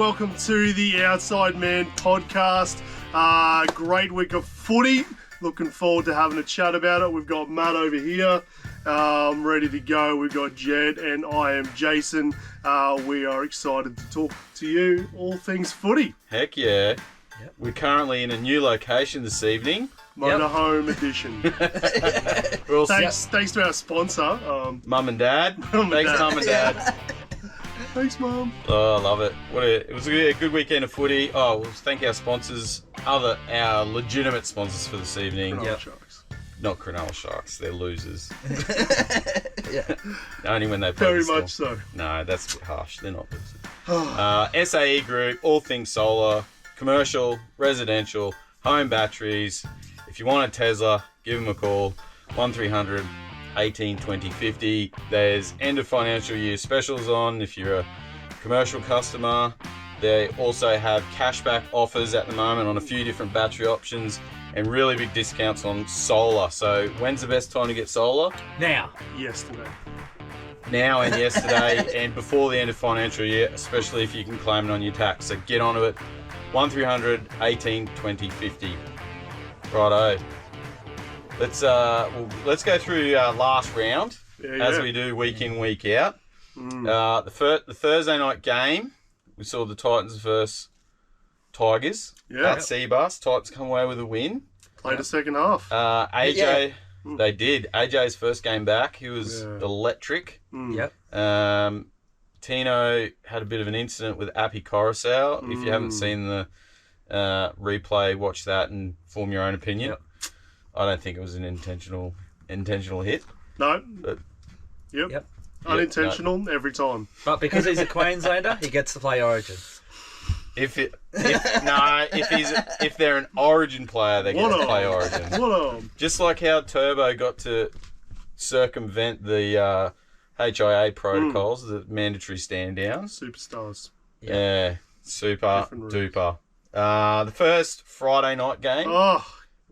welcome to the Outside Man podcast. Great week of footy. Looking forward to having a chat about it. We've got Matt over here, ready to go. We've got Jed and I am Jason. We are excited to talk to you all things footy. Heck yeah. Yep. We're currently in a new location this evening. Motorhome Edition. Thanks to our sponsor. Mum and Dad. Thanks, Mum and Dad. Thanks, Mum. Oh, I love it. It was a good weekend of footy. Oh, we'll thank our sponsors, our legitimate sponsors for this evening. Cronulla Sharks. Not Cronulla Sharks. They're losers. Yeah. Only when they play. Very much so. No, that's a bit harsh. They're not losers. SAE Group, all things solar, commercial, residential, home batteries. If you want a Tesla, give them a call. 1300 18 20 50. There's end of financial year specials on if you're a commercial customer. They also have cashback offers at the moment on a few different battery options and really big discounts on solar. So when's the best time to get solar? Now. Yesterday. Now and yesterday and before the end of financial year, especially if you can claim it on your tax. So get onto it. 1300 18 20 50. Righto. Let's go through last round as we do week in, week out. The Thursday night game, we saw the Titans versus Tigers at Seabus. Titans come away with a win. Played a second half. AJ, they did. AJ's first game back, he was electric. Yep. Tino had a bit of an incident with Api Coruscant. If you haven't seen the replay, watch that and form your own opinion. Yep. I don't think it was an intentional hit. No. But Yep. Unintentional every time. But because he's a Queenslander, he gets to play Origin. If they're an Origin player, they get to play Origin. Just like how Turbo got to circumvent the HIA protocols, the mandatory stand downs. Superstars. Yeah, super duper. The first Friday night game.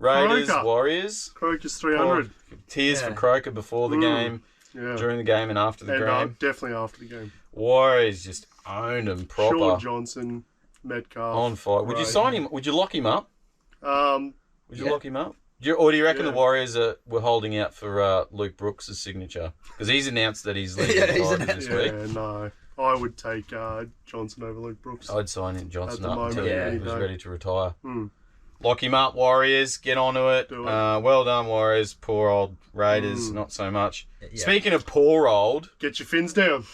Raiders, Croker. Warriors. Croker's 300. Tears for Croker before the game, during the game and after the game. Definitely after the game. Warriors just owned him proper. Sean Johnson, Metcalf. On fire. Would you sign him? Would you lock him up? Um, Would you lock him up? Or do you reckon the Warriors were holding out for Luke Brooks' signature? Because he's announced that he's leaving this week. Yeah, no. I would take Johnson over Luke Brooks. I'd sign in Johnson at the up moment, until he was ready to retire. Mm. Lock him up, Warriors. Get onto it. Do it. Well done, Warriors. Poor old Raiders, not so much. Yeah. Speaking of poor old... Get your fins down.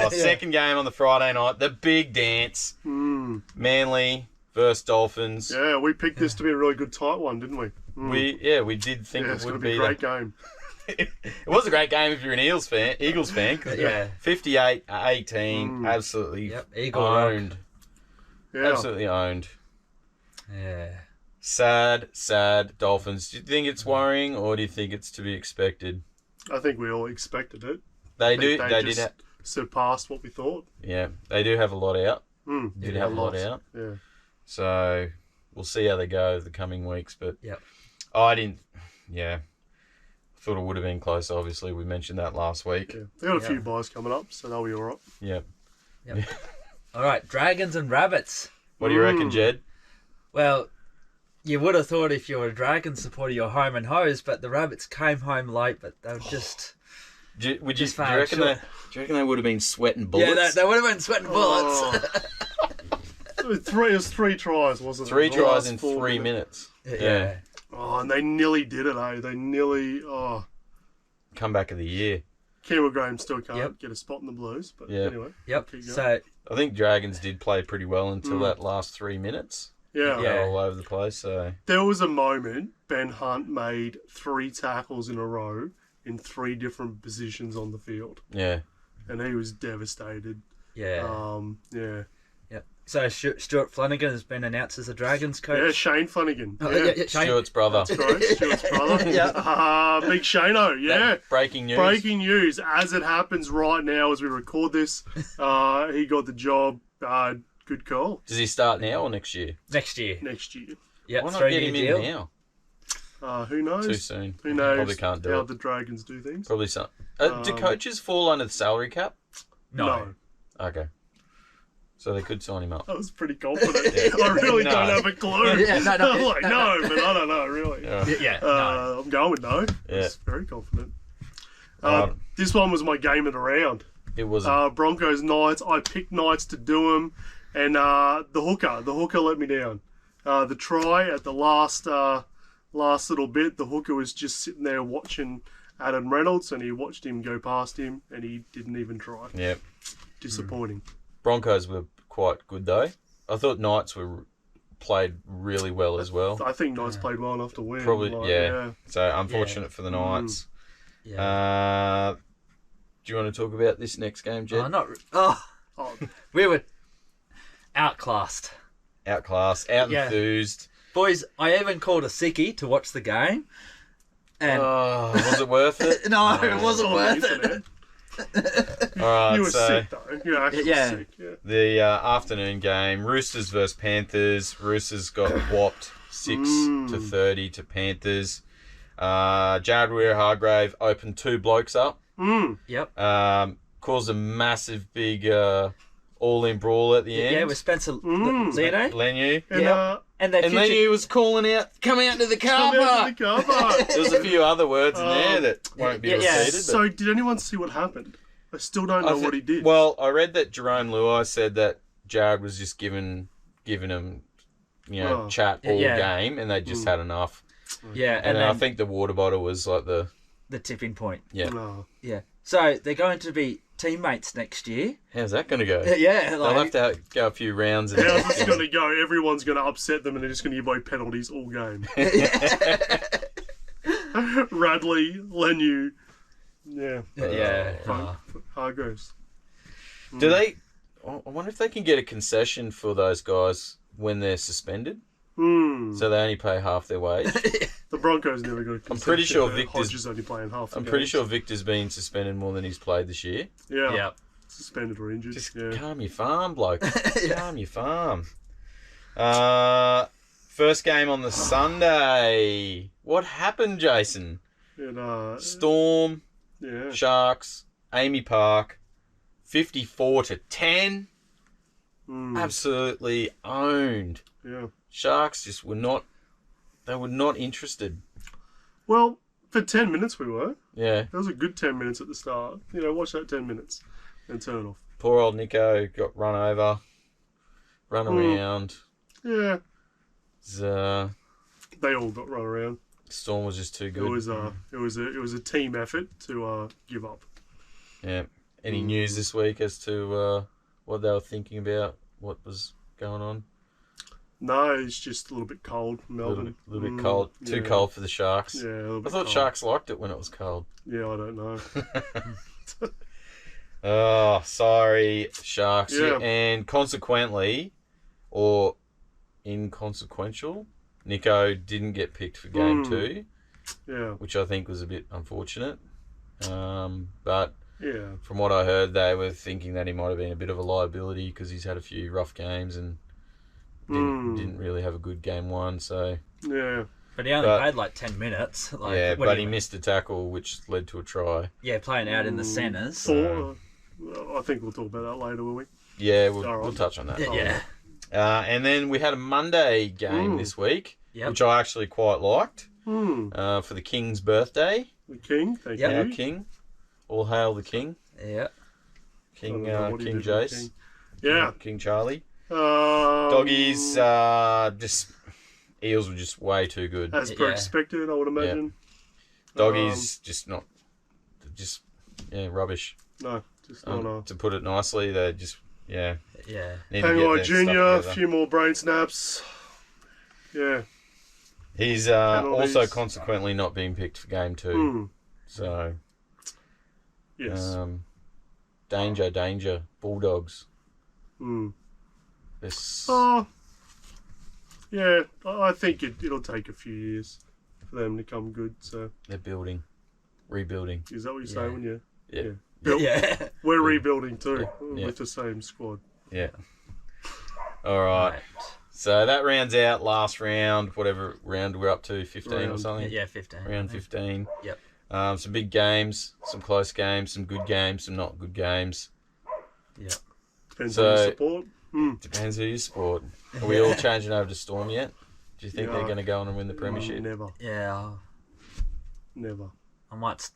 Second game on the Friday night. The big dance. Manly versus Dolphins. Yeah, we picked this to be a really good tight one, didn't we? We did think it would be a great game. It was a great game if you're an Eagles fan. 58-18. Absolutely owned. Yeah. Absolutely owned. Yeah. Sad Dolphins. Do you think it's worrying or do you think it's to be expected? I think we all expected it. They did surpassed what we thought. Yeah, they do have a lot out. Did have a lot out. Yeah. So we'll see how they go the coming weeks. But I thought it would have been close. Obviously, we mentioned that last week. Yeah. They got a few buys coming up, so they'll be all right. Yep. All right, Dragons and Rabbits. What do you reckon, Jed? Well, you would have thought if you were a Dragons supporter, you're home and hose, but the Rabbits came home late, but they were just... Do you reckon they would have been sweating bullets? Yeah, they would have been sweating bullets. It was 3 tries, wasn't it? 3 tries in 3 minutes. Yeah. Oh, and they nearly did it, eh? They nearly... Comeback of the year. Kiwa Graham still can't get a spot in the Blues, but anyway. So I think Dragons did play pretty well until that last 3 minutes. Yeah. All over the place. So there was a moment Ben Hunt made 3 tackles in a row in 3 different positions on the field. Yeah. And he was devastated. Yeah. Yeah. So Stuart Flanagan has been announced as the Dragons coach. Yeah, Shane Flanagan. Shane. Stuart's brother. That's right, Stuart's brother. Big Shano, Breaking news. Breaking news. As it happens right now as we record this, he got the job. Good call. Does he start now or next year? Next year. Yeah. Why not get him in now? Who knows? Too soon. Who knows Probably can't do how it. the Dragons do things? Probably some. Do coaches fall under the salary cap? No. Okay. So they could sign him up. I was pretty confident. I really don't have a clue. Yeah, no, I'm like, no, but I don't know, really. No. I'm going with no. Yeah. I was very confident. Um, This one was my game of the round. It was Broncos Knights. I picked Knights to do them, and the hooker let me down. The try at the last little bit, the hooker was just sitting there watching Adam Reynolds, and he watched him go past him, and he didn't even try. yeah. Disappointing. Broncos were quite good though. I thought Knights played really well as well. I think Knights played well enough to win. Probably, Like, yeah. So unfortunate for the Knights. Yeah. Do you want to talk about this next game, Jed? Oh, We were outclassed. Outclassed, Yeah. enthused. Boys, I even called a sickie to watch the game. And Was it worth it? no, it wasn't on the worth internet. it. All right, You were so sick though. You were actually Yeah. sick. Yeah. the afternoon game, Roosters versus Panthers. Roosters got whopped 6-30 to Panthers. Jared Weir-Hargrave opened 2 blokes up. Yep. Caused a massive big all-in brawl at the end. Yeah, with Spencer Zeno. Lenu. And Yeah. And they And Lenu was calling out, come out to the car come out park. to the car park. There was a few other words in there that won't be Yeah. repeated. but- So, did anyone see what happened? I still don't know what he did. Well, I read that Jerome Luai said that Jared was just giving him, chat all game, and they just had enough. Yeah, And and then I then think the water bottle was like the tipping point. No. Yeah. So they're going to be teammates next year. how's that going to go? Yeah. They'll have to go a few rounds. How's this going to go? Everyone's going to upset them, and they're just going to give away penalties all game. Radley, Lenu, Hargreaves. Do they? I wonder if they can get a concession for those guys when they're suspended, so they only pay half their wage. The Broncos never got a concession. I'm pretty sure but Victor's- Hodges only playing half. I'm pretty sure Victor's been suspended more than he's played this year. Yeah. Yeah. Suspended or injured. Just yeah. calm your farm, bloke. Calm your farm. First game on the Sunday. What happened, Jason? And, Storm, yeah. Sharks, Amy Park, 54-10. Absolutely owned. Yeah. Sharks just were not interested. Well, for 10 minutes we were. Yeah. That was a good 10 minutes at the start. Watch that 10 minutes and turn it off. Poor old Nico got run over, run around. Yeah. The They all got run around. Storm was just too good. It was a team effort to give up. Yeah. Any news this week as to what they were thinking about, what was going on? No, it's just a little bit cold in A Melbourne. little bit cold. Too yeah. cold for the Sharks. Yeah, a little I bit thought cold. Sharks liked it when it was cold. Yeah, I don't know. Oh, sorry, Sharks. Yeah. And consequently, or inconsequential, Nico didn't get picked for game 2, Yeah. which I think was a bit unfortunate. But Yeah. from what I heard, they were thinking that he might have been a bit of a liability because he's had a few rough games and didn't really have a good game 1. So Yeah. But he only played like 10 minutes. Like, yeah, what but do he you- missed a tackle which led to a try. Yeah, playing out in the centres. I think we'll talk about that later, will we? Yeah, All right. we'll touch on that. Yeah. And then we had a Monday game this week, Yep. which I actually quite liked, for the King's birthday. The King, thank Yep. Our you. King. All hail the King. Yeah. King I don't know what he King did with Jace. King. Yeah. King Charlie. Doggies, just Eels were just way too good. As per Yeah. expected, I would imagine. Doggies rubbish. No, just not a... To put it nicely, they just Yeah. need to get Hangai their Jr., a stuff few more brain snaps. Yeah. He's Penalties. also consequently not being picked for game 2. So Yes. danger, Bulldogs. This Yeah, I think it'll take a few years for them to come good. So they're rebuilding. is that what you say when you? Yeah. Yeah. We're rebuilding too Yeah. with the same squad. Yeah. All right. So that rounds out last round, whatever round we're up to, 15 or something. Yeah, 15. Round 15. Yep. Some big games, some close games, some good games, some not good games. Yep. Depends So- on your support. Depends who you support. Are we all changing over to Storm yet? Do you think Yeah. they're going to go on and win the premiership? Never. Yeah, Never. I might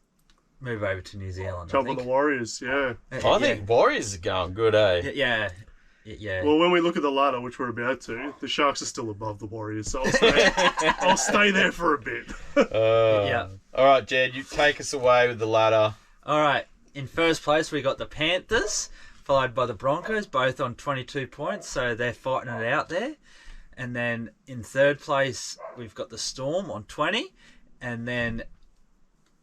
move over to New Zealand. Jump on the Warriors, yeah. I think Warriors are going good, eh? Yeah. Well, when we look at the ladder, which we're about to, the Sharks are still above the Warriors, so I'll stay there for a bit. Yeah. All right, Jed, you take us away with the ladder. All right. In first place, we got the Panthers, followed by the Broncos, both on 22 points, so they're fighting it out there. And then in third place, we've got the Storm on 20. And then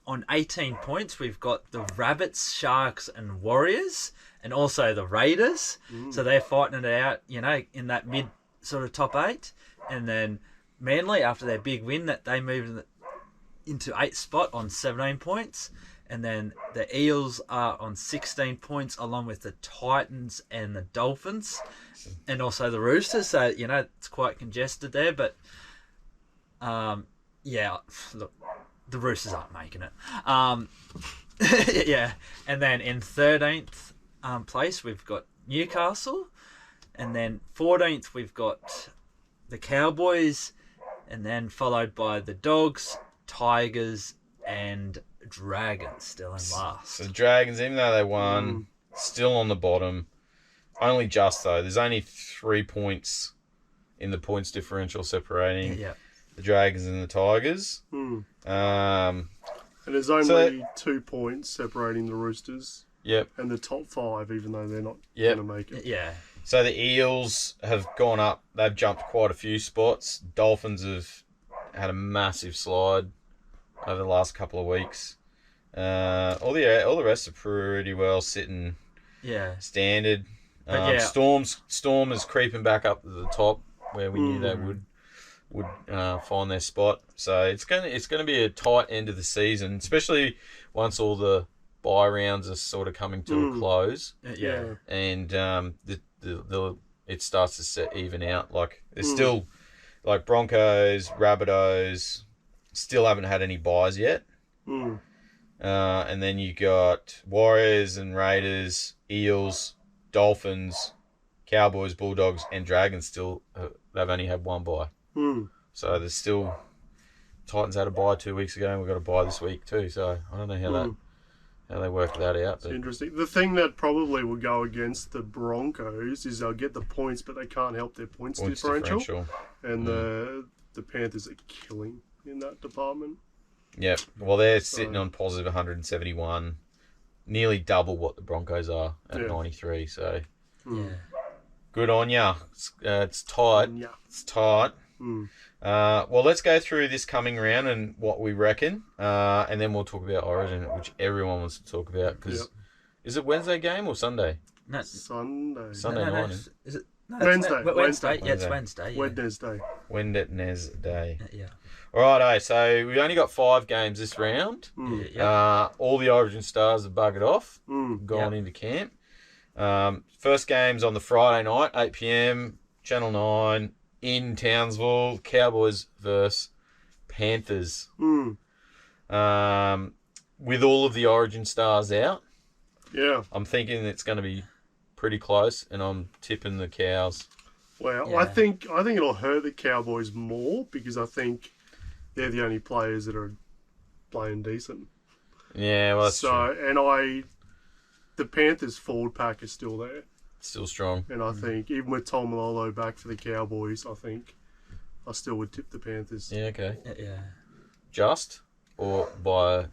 on 18 points, we've got the Rabbits, Sharks, and Warriors, and also the Raiders. So they're fighting it out, in that mid sort of top 8. And then Manly, after their big win, that they moved into 8th spot on 17 points. And then the Eels are on 16 points, along with the Titans and the Dolphins, and also the Roosters. So, it's quite congested there. But, look, the Roosters aren't making it. Yeah. And then in 13th place, we've got Newcastle. And then 14th, we've got the Cowboys. And then followed by the Dogs, Tigers, and Dragons still in last. So the Dragons, even though they won, still on the bottom. Only just, though. There's only 3 points in the points differential separating the Dragons and the Tigers. And there's only 2 points separating the Roosters and the top 5, even though they're not going to make it. Yeah. So the Eels have gone up. They've jumped quite a few spots. Dolphins have had a massive slide over the last couple of weeks. All the rest are pretty well sitting standard. Storm is creeping back up to the top where we knew they would find their spot. So it's gonna be a tight end of the season, especially once all the bye rounds are sort of coming to a close. And it starts to even out. Like there's still like Broncos, Rabbitohs still haven't had any buys yet. And then you got Warriors and Raiders, Eels, Dolphins, Cowboys, Bulldogs, and Dragons still. They've only had one buy. So there's still Titans had a buy 2 weeks ago, and we've got a buy this week too. So I don't know how they worked that out. It's interesting. The thing that probably will go against the Broncos is they'll get the points, but they can't help their points differential. And the Panthers are killing in that department. Yeah, well, they're sitting on positive 171, nearly double what the Broncos are at 93. So, good on ya. It's tight. It's tight. Well, let's go through this coming round and what we reckon, and then we'll talk about Origin, which everyone wants to talk about. Because is it Wednesday game or Sunday? No, Sunday. Sunday morning. Is it? No, Wednesday. Wednesday. Yeah, it's Wednesday. Wednesday. Yeah. Alrighto, so we only got 5 games this round. All the Origin stars have buggered off, gone into camp. First game's on the Friday night, 8 p.m, Channel 9, in Townsville, Cowboys versus Panthers. With all of the Origin stars out, I'm thinking it's going to be pretty close, and I'm tipping the Cows. Well, I think it'll hurt the Cowboys more because I think they're the only players that are playing decent. Yeah, well, that's true. And the Panthers' forward pack is still there. Still strong. And I think, even with Tom Malolo back for the Cowboys, I think I still would tip the Panthers. Yeah, okay. Yeah. Just? Or by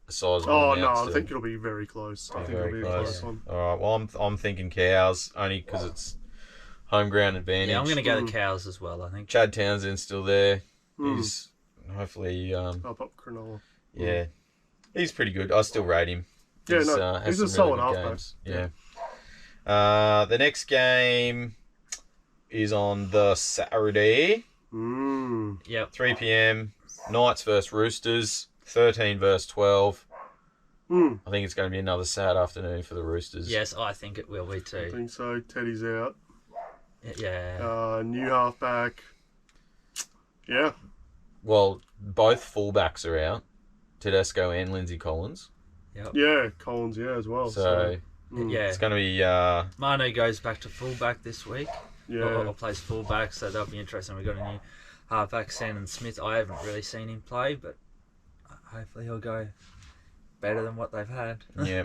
a size of I think it'll be very close. I think it'll be a close one. All right, well, I'm thinking Cows, only because it's home ground advantage. Yeah, I'm going to go the Cows as well, I think. Chad Townsend's still there. He's hopefully... up Cronulla. Yeah. He's pretty good. I still rate him. He's a solid halfback. Yeah. The next game is on the Saturday. Yep. 3 p.m. Knights versus Roosters. 13 versus 12. I think it's going to be another sad afternoon for the Roosters. Yes, I think it will be too. I think so. Teddy's out. Yeah. New halfback. Yeah. Well, both fullbacks are out. Tedesco and Lindsay Collins. Yep. Yeah, Collins, as well. So Yeah. It's going to be... Manu goes back to fullback this week. Yeah. Or plays fullback, so that'll be interesting. We've got a new halfback, Sandon Smith. I haven't really seen him play, but hopefully he'll go better than what they've had. Yeah.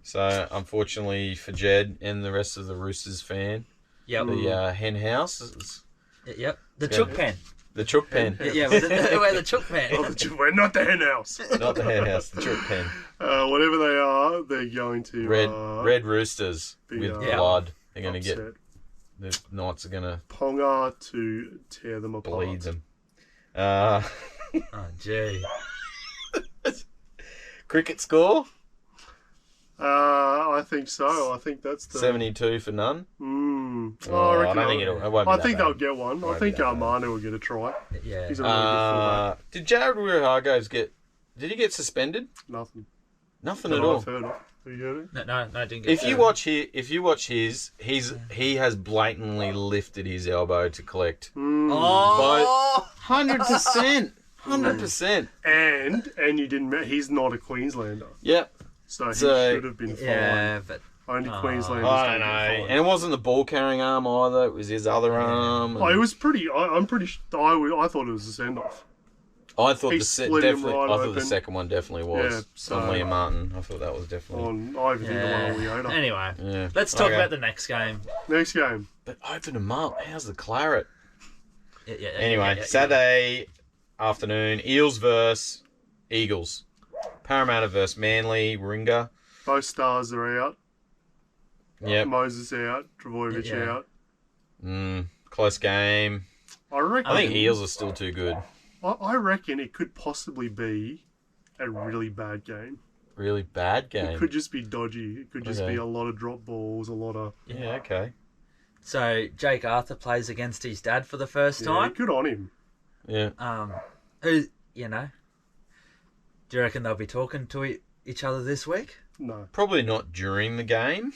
So, unfortunately for Jed and the rest of the Roosters fan, Yep. the hen house... Yep. The Yeah. chook pen. The chook pen. Yeah, we're the chook pen. We're not the hen house. Not the hen house, the chook pen. Whatever they are, they're going to... Red Roosters with blood. They're going to get... upset. The Knights are going to Ponga to tear them apart. bleed them. Oh, gee. Cricket score? I think so. I think that's the... 72 for none. I don't think it won't be that they'll bad. get one. I Won't think be that bad. Manu will get a try. Yeah. He's a really good fullback. Did Jared Wairargos get... Did he get suspended? Nothing. Nothing That at all. I've heard of. Have you heard it? No, didn't get If you watch his, he has blatantly lifted his elbow to collect. Oh! 100%. 100%. And you didn't... He's not a Queenslander. Yep. So he So- should have been fine. Yeah, but... Only Queenslanders I don't don't know. get And fined. it wasn't the ball carrying arm either. It was his other arm. Oh, it was pretty... I'm pretty... I thought it was a send-off. I thought He the split him definitely. right I thought the open. second one definitely was Yeah, so- on Liam Martin. I thought that was definitely. I even think the one on Leota. Anyway, Yeah. let's talk Okay. about the next game. Next game. But open them up. How's the claret? Anyway, Saturday afternoon, Eels versus Eagles. Parramatta versus Manly, Ringer. Both stars are out. Yep. Moses out. Travojevic Yeah. out. Close game. I reckon... I think Eels are still too good. I reckon it could possibly be a really bad game. Really bad It game. could just be dodgy. It could just Okay. be a lot of drop balls, a lot of... Yeah, okay. So Jake Arthur plays against his dad for the first Yeah, time. good on him. Yeah. Who, do you reckon they'll be talking to each other this week? No. Probably not during the game.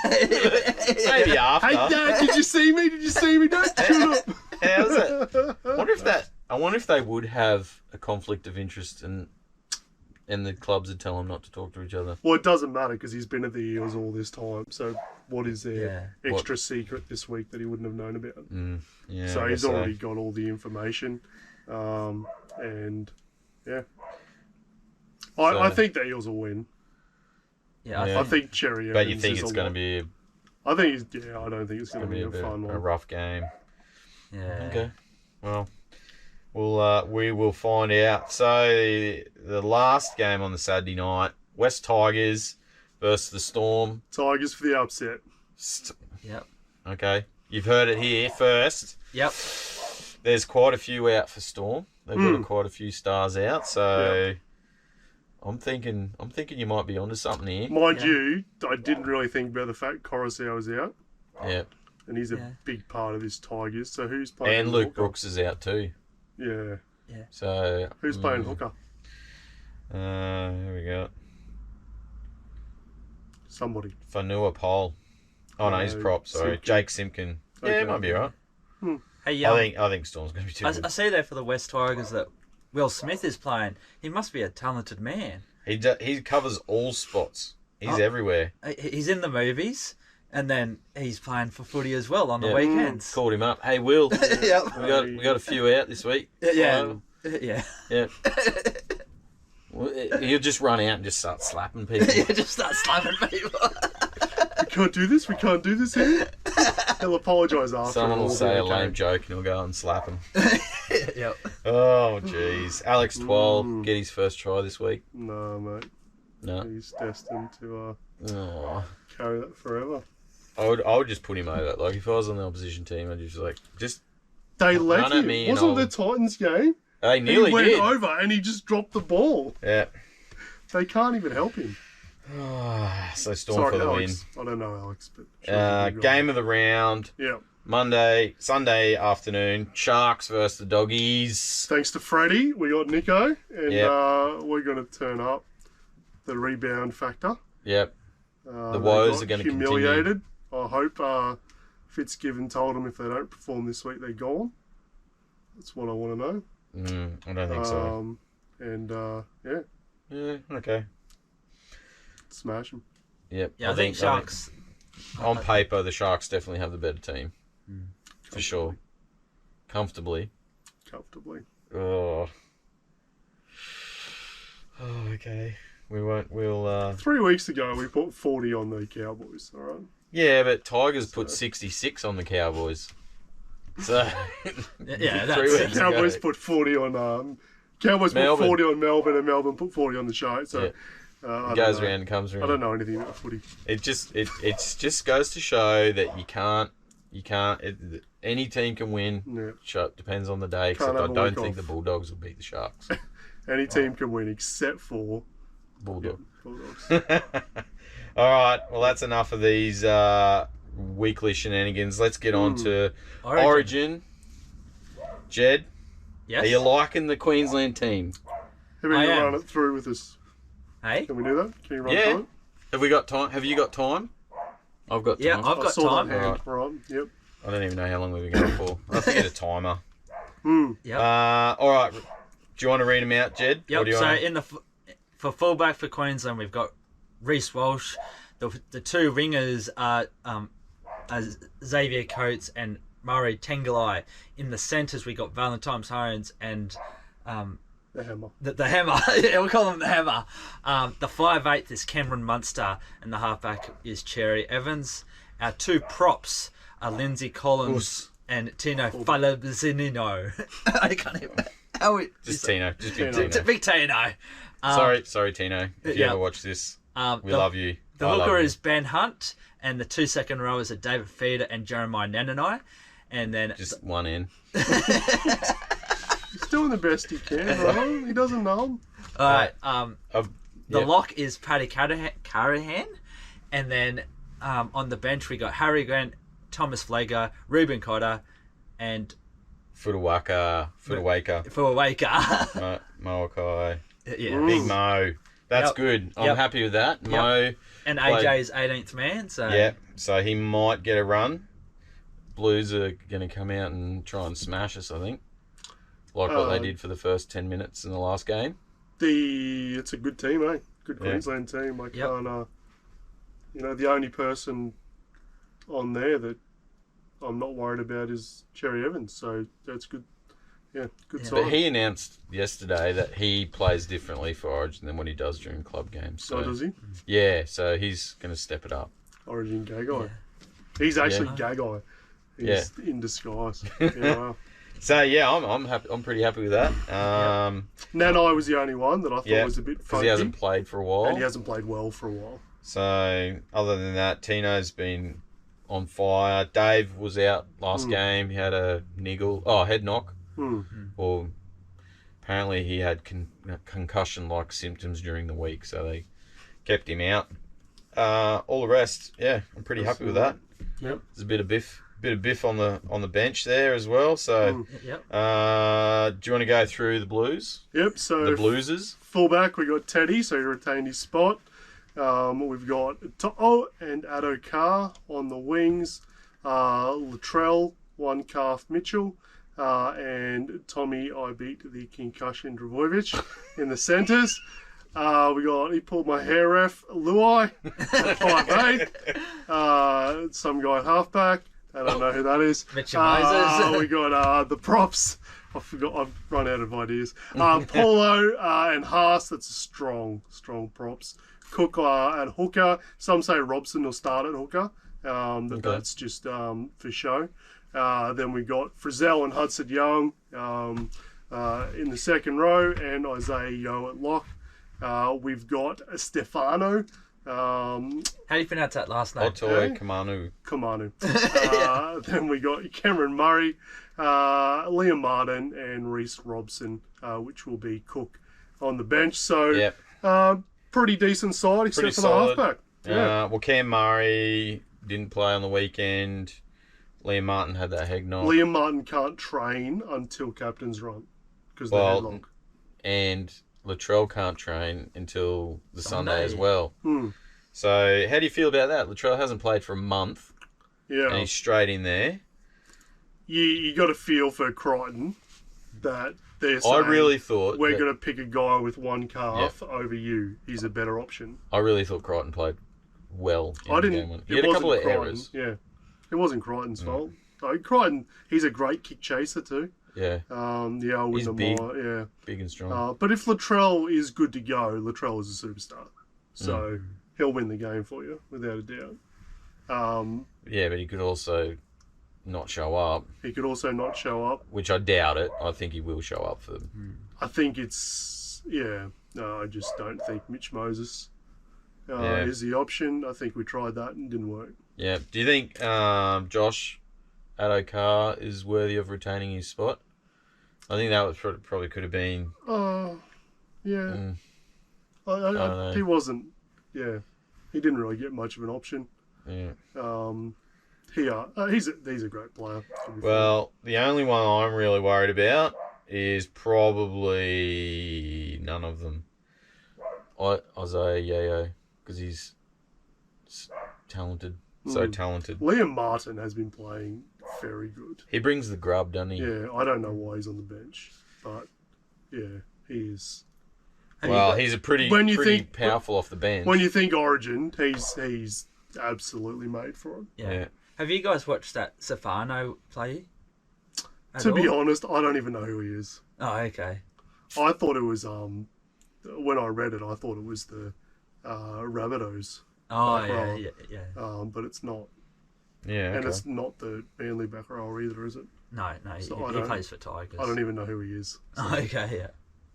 Maybe after. Hey, Dad, did you see me? Did you see me, Dad? Shut up. How's it? I wonder if they would have a conflict of interest and the clubs would tell them not to talk to each other. Well, it doesn't matter because he's been at the Eels all this time. So what is there extra secret this week that he wouldn't have known about? Yeah. So I he's guess already got all the information. And, yeah. I think the Eels will win. Yeah, I think Cherry But you Evans think is it's a going lot- to be I don't think it's going to be a bit fun a one. rough game. Yeah. Okay. Well, we will find out. So the last game on the Saturday night, West Tigers versus the Storm. Tigers for the upset. Yep. Okay, you've heard it here first. Yep. There's quite a few out for Storm. They've got quite a few stars out. So I'm thinking you might be onto something here. Mind you, I didn't really think about the fact Coruscant was out. Yeah. And he's a big part of this Tigers. So who's playing And Luke hooker? Brooks is out too. Yeah. So Who's playing hooker? Here we go. Somebody. Fanua Pole. Oh no, he's prop. Sorry, Simpkin. Jake Simpkin. Yeah, Okay. it might be alright. Hey, I think Storm's going to be too I good. see there for the West Tigers that Will Smith is playing. He must be a talented man. He covers all spots. He's everywhere. He's in the movies, and then he's playing for footy as well on the Yeah. weekends. Called him up. Hey, Will. Yep. we got a few out this week. Yeah. Yeah. Yeah. Well, he'll just run out and just start slapping people. Yeah, just start slapping people. We can't do this. We can't do this here. He'll apologise after. Someone and will we'll say be a okay. lame joke and he'll go out and slap him. Yep. Oh, jeez. Alex Twal get his first try this week. No, mate. No. He's destined to Oh. carry that forever. I would just put him over. Like if I was on the opposition team, I'd just They Run let at him. me and Wasn't I'll- the Titans game? they nearly he went did. over and he just dropped the ball. Yeah. They can't even help him. So Storm Sorry, for the Alex. I don't know Alex, but sure win. he's a big Game guy. of the round. Yeah. Sunday afternoon. Sharks versus the Doggies. Thanks to Freddie, we got Nico, and Yep. we're going to turn up the rebound factor. Yep. The woes are gonna humiliated. I hope Fitzgibbon told them if they don't perform this week, they're gone. That's what I want to know. I don't think And yeah, Yeah. Okay. smash them. Yep. Yeah, I think Sharks. On paper, the Sharks definitely have the better team. For sure. Comfortably. Oh, okay. We'll 3 weeks ago, we put 40 on the Cowboys. All right. Yeah, but Tigers put 66 on the Cowboys. So Yeah, 3 weeks Cowboys ago. put 40 on. Cowboys Melbourne. put 40 on Melbourne, and Melbourne put 40 on the Sharks. So I Goes don't know. around, comes around. I don't know anything about footy. It just goes to show that you can't. Any team can win. Yeah. Depends on the day. Except I don't think the Bulldogs will beat the Sharks. Any team can win except for Bulldog. Bulldogs. All right. Well, that's enough of these weekly shenanigans. Let's get on to Origin. Jed, Yes. are you liking the Queensland team? Have you I am. run it through with us? Hey. Can we do that? Can you run Yeah. through it? Have we got time? Have you got time? I've got time. Yeah, I've I got saw time. that hand. Alright. Right. Yep. I don't even know how long we've been going for. I have to get a timer. Yep. All right. Do you want to read them out, Jed? Yep. Or do you So wanna... for fullback for Queensland, we've got Reece Walsh. The two wingers are Xavier Coates and Murray Tengalai. In the centres, we got Valentine Holmes and The hammer. the Hammer. Yeah, we'll call him the Hammer. The 5'8" is Cameron Munster, and the halfback is Cherry Evans. Our two props are Lindsay Collins and Tino Falabizinino. I can't even. Just Tino. Just big Tino. Tino. Big Tino. Sorry, Tino. If you ever watch this, we love you. The I love hooker you. is Ben Hunt, and the 2 second rowers are David Feeder and Jeremiah Nananai. And then Just one in. He's doing the best he can, right? He doesn't know. all right, the yeah. lock is Paddy Carahan, and then on the bench we got Harry Grant, Thomas Flager, Ruben Cotter, and Futawaka. Fuawaka. Moakai. Yeah, Big Mo. That's Yep. good. I'm Yep. happy with that. Mo. and played- AJ's 18th man. So Yeah. So he might get a run. Blues are going to come out and try and smash us, I think. Like what they did for the first 10 minutes in the last game. It's a good team, eh? Good Yeah. Queensland team. I Yep. can't. The only person on there that I'm not worried about is Cherry Evans. So that's good. Yeah, good Yeah. sign. But he announced yesterday that he plays differently for Origin than what he does during club games. So does he? Yeah, so he's going to step it up. Origin gay guy. Yeah. He's actually Yeah. gay guy. He's in disguise. Yeah, wow. So yeah, I'm happy. I'm pretty happy with that. Nanai was the only one that I thought Yeah, was a bit because funky. he hasn't played for a while. And he hasn't played well for a while. So other than that, Tino's been on fire. Dave was out last game. He had a head knock. Or apparently he had concussion-like symptoms during the week, so they kept him out. All the rest, yeah, I'm pretty happy with that. Yep. There's a bit of biff on the bench there as well. So, Yep. do you want to go through the Blues? Yep, so The Bluesers. fullback, we got Teddy, so he retained his spot. We've got To'o and Addo Carr on the wings. Latrell, one calf Mitchell. And Tommy, I beat the concussion Dravovic in the centres. He pulled my hair ref, Luai, at 5'8". Some guy at halfback. I don't know who that is. Mitchell Moses. We got the props. I forgot. I've run out of ideas. Paulo and Haas. That's a strong props. Cook and hooker. Some say Robson will start at hooker. That's just for show. Then we got Frizzell and Hudson Young in the second row, and Isaiah Yeo at lock. We've got Stefano. How do you pronounce that last name? Otoi Kamanu. Then we got Cameron Murray, Liam Martin, and Reece Robson, which will be Cook on the bench. So, pretty decent side, except Pretty for solid. the halfback. Yeah. Well, Cam Murray didn't play on the weekend. Liam Martin had that head knock. Liam Martin can't train until captain's run because they're headlock. And Latrell can't train until the Sunday as well. Hmm. So, how do you feel about that? Latrell hasn't played for a month, Yeah. and he's straight in there. You got to feel for Crichton that they're saying, I really thought we're going to pick a guy with one calf over you. He's a better option. I really thought Crichton played well. In I the didn't. game. He had a couple of Crichton, errors. Yeah, it wasn't Crichton's fault. Crichton, he's a great kick chaser too. Yeah, I wouldn't He's have big. mind- Yeah. big and strong. But if Latrell is good to go, Latrell is a superstar. So he'll win the game for you, without a doubt. Yeah, but he could also not show up, He could also not show up. which I doubt it. I think he will show up for them. I think it's... Yeah. No, I just don't think Mitch Moses Yeah. is the option. I think we tried that and didn't work. Yeah. Do you think Josh Adokar is worthy of retaining his spot? I think that was probably could have been. Yeah. I don't know. He wasn't... Yeah. He didn't really get much of an option. Yeah. He's a great player. To be fair. Well, the only one I'm really worried about is probably none of them. Isaiah Yayo, because he's talented, so talented. Liam Martin has been playing very good. He brings the grub, doesn't he? Yeah, I don't know why he's on the bench, but yeah, he is. Well, he's a pretty powerful off the bench. When you think Origin, he's absolutely made for it. Yeah. Have you guys watched that Safano play? To be honest, I don't even know who he is. Oh, okay. I thought it was when I read it, I thought it was the Rabbitohs. Oh, back row. yeah. But it's not, Yeah, and it's not the Manly back row either, is it? No, So he plays for Tigers. I don't even know who he is. So, Oh, okay, yeah.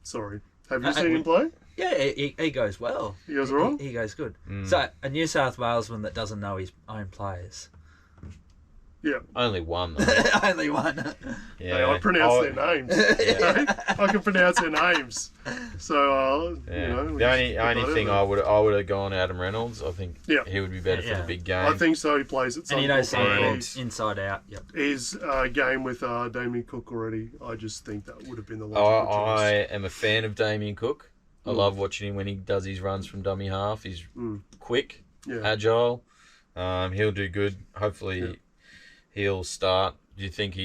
sorry. Have you seen him play? Yeah, he goes well. He goes all right? He goes good. So, a New South Walesman that doesn't know his own players. Yeah. only one though. Only one. Yeah, Hey, I pronounce their names. Okay? I can pronounce their names. So, Yeah. you know. The only thing I would have gone Adam Reynolds. I think Yeah. he would be better for Yeah. the big game. I think so. He plays at And he knows Suncorp already. Suncorp inside out. Yep. His game with Damien Cook already. I just think that would have been the I logical choice. am a fan of Damien Cook. I love watching him when he does his runs from dummy half. He's quick, Yeah. agile. He'll do good. Hopefully, he'll start. Do you think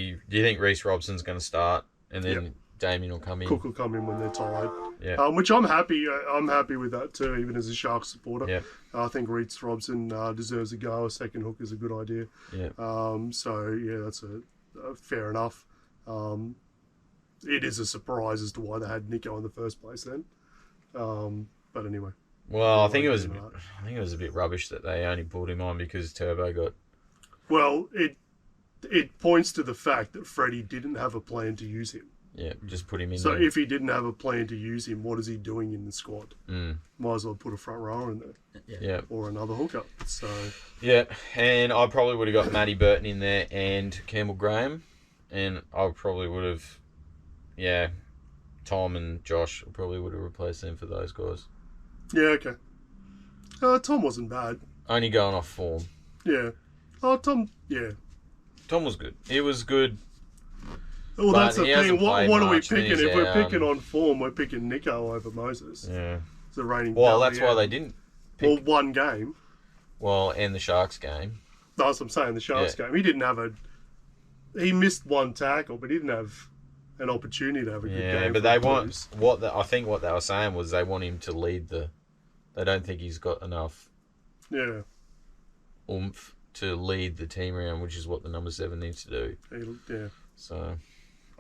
Reece Robson's going to start, and then Damien will come in? Cook will come in when they're tired. Yeah. Which I'm happy. I'm happy with that too, even as a Sharks supporter. Yeah. I think Reece Robson deserves a go. A second hook is a good idea. Yeah. So yeah, that's a fair enough. It is a surprise as to why they had Nico in the first place then. But anyway. Well, I think it was a bit rubbish that they only pulled him on because Turbo got. Well, it points to the fact that Freddie didn't have a plan to use him. Yeah, just put him in. So there. if he didn't have a plan to use him, what is he doing in the squad? Might as well put a front rower in there. Yeah. Or another hooker. So Yeah, and I probably would have got Matty Burton in there and Campbell Graham, and I probably would have, Tom and Josh probably would have replaced them for those guys. yeah, okay. Tom wasn't bad. Only going off form. Yeah. Oh, Tom. Yeah. Tom was good. He was good. Well, But that's the he thing. hasn't What played are we much, and picking? he's If we're out. picking on form, we're picking Nico over Moses. Yeah. It's the reigning. Well, Dally that's why out. they didn't Well, pick. one game. Well, and the Sharks game. That's what I'm saying. The Sharks game. He didn't have a. He missed one tackle, but he didn't have an opportunity to have a good Yeah, game. but for they the want Blues. I think what they were saying was they want him to lead the. They don't think he's got enough Yeah. oomph to lead the team around, which is what the number 7 needs to do. Yeah. So,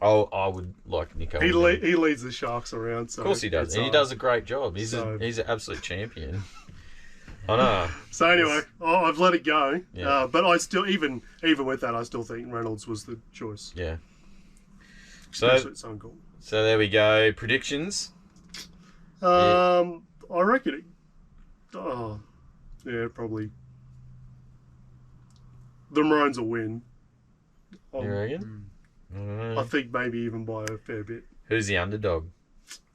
I would like Nico. He in there. he leads the Sharks around. So Of course he does. it's And he hard. does a great job. He's So- he's an absolute champion. I know. So anyway, I've let it go. Yeah. But I still, even with that, I still think Reynolds was the choice. Yeah. Especially at Suncorp. So there we go. Predictions. I reckon it. Probably. The Maroons will win. You reckon? I don't know. I think maybe even by a fair bit. Who's the underdog?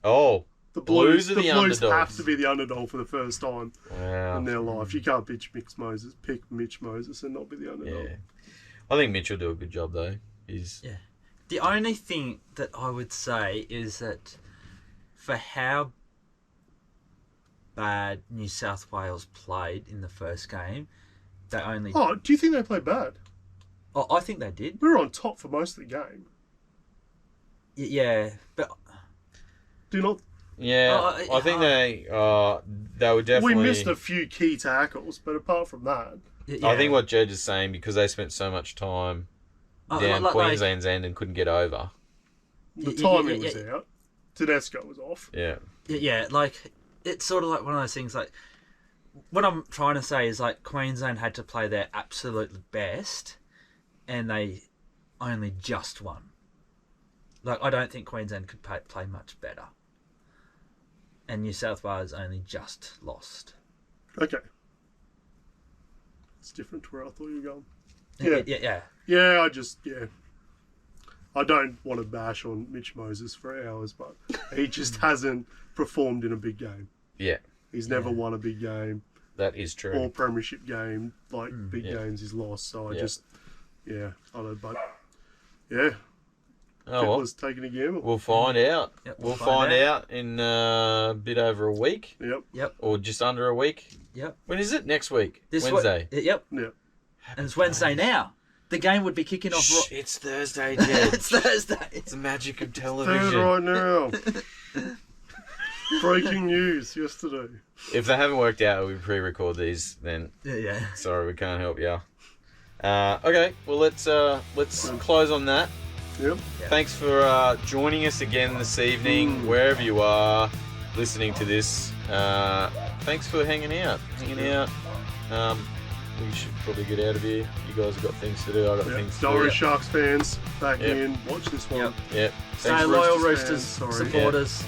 Oh, The Blues Blues, are the the Blues have underdogs. to be the underdog for the first time wow. in their life. You can't pick Mitch Moses and not be the underdog. Yeah. I think Mitch will do a good job though. He's The only thing that I would say is that for how bad New South Wales played in the first game, they only. Oh, do you think they played bad? Oh, I think they did. We were on top for most of the game. Yeah, but Do you not? Yeah, I think they were definitely. We missed a few key tackles, but apart from that, I think what Jed is saying, because they spent so much time down Queensland's end and couldn't get over. the timing was out. Tedesco was off. Yeah. Yeah, like, it's sort of like one of those things, like, what I'm trying to say is, like, Queensland had to play their absolute best, and they only just won. Like, I don't think Queensland could play much better. And New South Wales only just lost. Okay. It's different to where I thought you were going. Yeah. Yeah, I don't want to bash on Mitch Moses for hours, but he just hasn't performed in a big game. Yeah. He's never won a big game. That is true. Or premiership game, like big games he's lost. So I don't know, but yeah. Oh, well. Was taking a gamble. We'll find out. Yep, we'll find out in a bit over a week. Yep. Or just under a week. Yep. When is it? Next week? Wednesday? Yep. Yep. And it's Wednesday now. The game would be kicking off. Shh, it's Thursday, Jed. It's Thursday. It's the magic of Third television. right now. Breaking news yesterday. If they haven't worked out, we pre-record these. Then Yeah. sorry, we can't help you. Okay, well let's close on that. Yep. Thanks for joining us again this evening, wherever you are listening to this. Thanks for hanging out. We should probably get out of here. You guys have got things to do. I've got things to do. Dollar Sharks fans, back in. Watch this one. Yep. Stay Thanks, loyal, Roosters Roosters fans. supporters.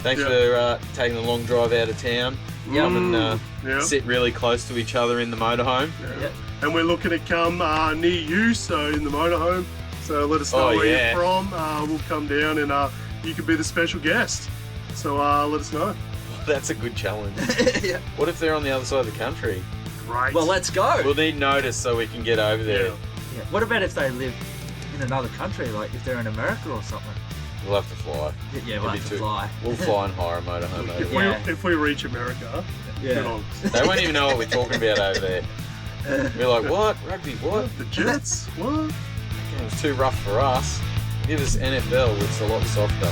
Thanks for taking the long drive out of town. Come and sit really close to each other in the motorhome. Yep. And we're looking to come near you, so in the motorhome. So let us know where you're from. We'll come down and you could be the special guest. So let us know. That's a good challenge. Yeah. What if they're on the other side of the country? Right. Well, let's go. We'll need notice so we can get over there. Yeah. What about if they live in another country, like if they're in America or something? We'll have to fly. Yeah, we'll have to fly. We'll fly and hire a motorhome over there. If we reach America, good on us. They won't even know what we're talking about over there. We're like, what? Rugby, what? The Jets? What? It was too rough for us. Give us NFL, it's a lot softer.